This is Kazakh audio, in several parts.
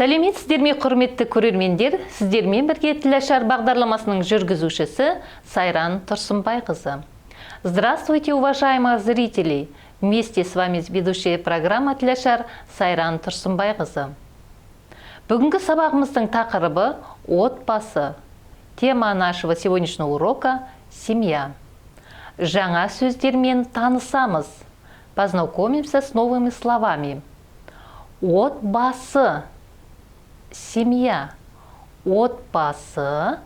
Сәлеметсіздер ме, құрметті көрермендер? Сіздермен бірге Тіл ашар бағдарламасының жүргізушісі Сайран Тұрсынбайқызы. Здравствуйте, уважаемые зрители! Вместе с вами ведущая программа Тіл ашар Сайран Тұрсынбайқызы. Бүгінгі сабағымыздың тақырыбы отбасы. Тема нашего сегодняшнего урока – семья. Жаңа сөздермен танысамыз. Познакомимся с новыми словами. Отбасы. Семья. Отбасы.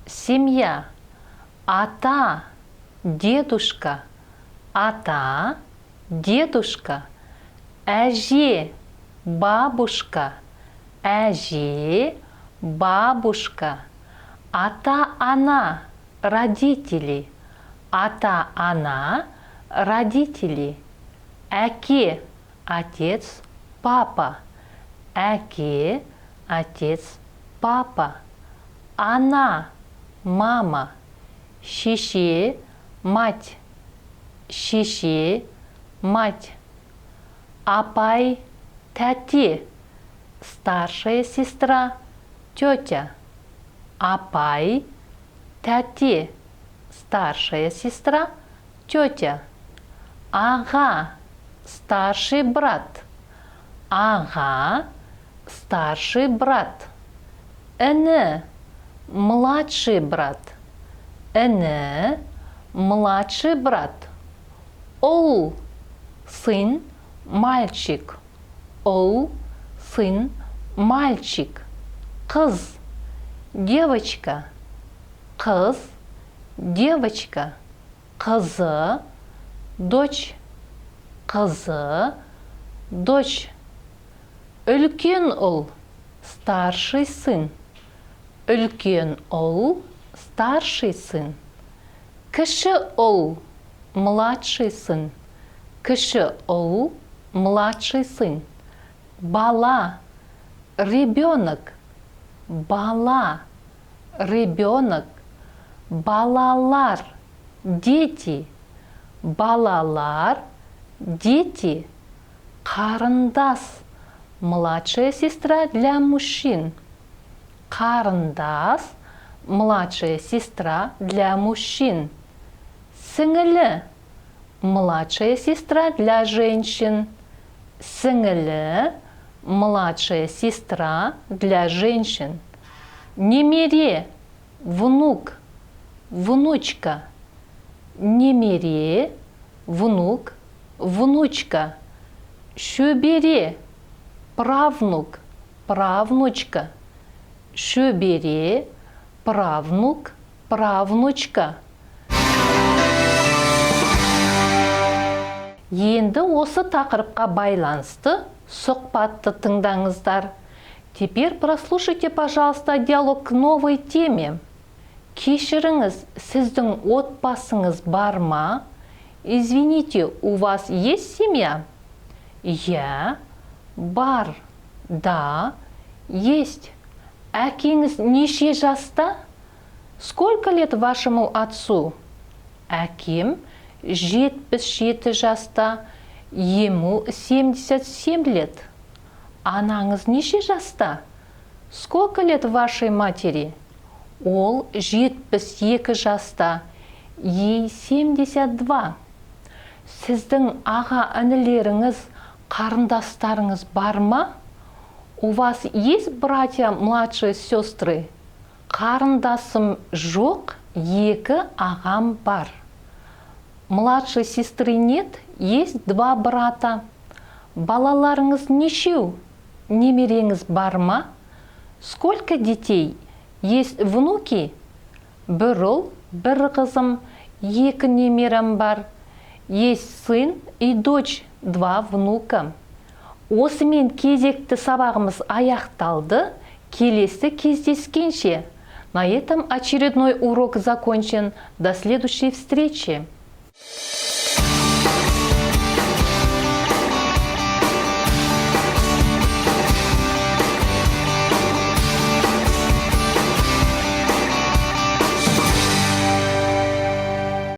Семья. Ата. Дедушка. Ата. Дедушка. Әже. Бабушка. Әже. Бабушка. Ата-ана. Родители. Ата-ана. Родители. Әке. Отец. Папа. Әке. Отец, папа. Ана, мама. Шеше, мать. Шеше, мать. Апай, тәте. Старшая сестра, тетя. Апай, тәте. Старшая сестра, тетя. Ага, старший брат. Ага, старший брат. Іні, младший брат. Іні, младший брат. Ол, сын, мальчик. Ол, сын, мальчик. Қыз, девочка. Қыз, девочка. Қызы, дочь. Қызы, дочь. Үлкен ұл, старший сын. Үлкен ұл, старший сын. Кіші ұл, младший сын. Кіші ұл, младший сын. Бала, ребенок. Бала, ребенок. Балалар, дети. Балалар, дети. Қарындас. Младшая сестра для мужчин. Қарындас, младшая сестра для мужчин. Сіңілі, младшая сестра для женщин. Сіңілі, младшая сестра для женщин. Немере, внук, внучка. Немере, внук, внучка. Шөбере, правнук, правнучка. Шөбере, правнук, правнучка. Енді осы тақырыпқа байланысты сұхбатты тыңдаңыздар. Теперь прослушайте, пожалуйста, диалог к новой теме. Кешіріңіз, сіздің отбасыңыз бар ма? Извините, у вас есть семья? Я. Бар. Да. Есть. Әкеңіз неше жаста? Сколько лет вашему отцу? Әкем 77 жаста. Ему 77 лет. Анаңыз неше жаста? Сколько лет вашей матери? Ол 72 жаста. Ей 72. Сіздің аға-інілеріңіз, қарындастарыңыз бар ма? У вас есть братья, младшие сестры? Қарындасым жоқ, екі ағам бар. Младшей сестры нет, есть 2 брата. Балаларыңыз нешеу? Немереңіз бар ма? Сколько детей? Есть внуки? Бір ұл, бір қызым, 2 немерем бар. Есть сын и дочь, 2 внука. Осымен кезекті сабағымыз аяқталды. Келесі кездескенше. На этом очередной урок закончен. До следующей встречи.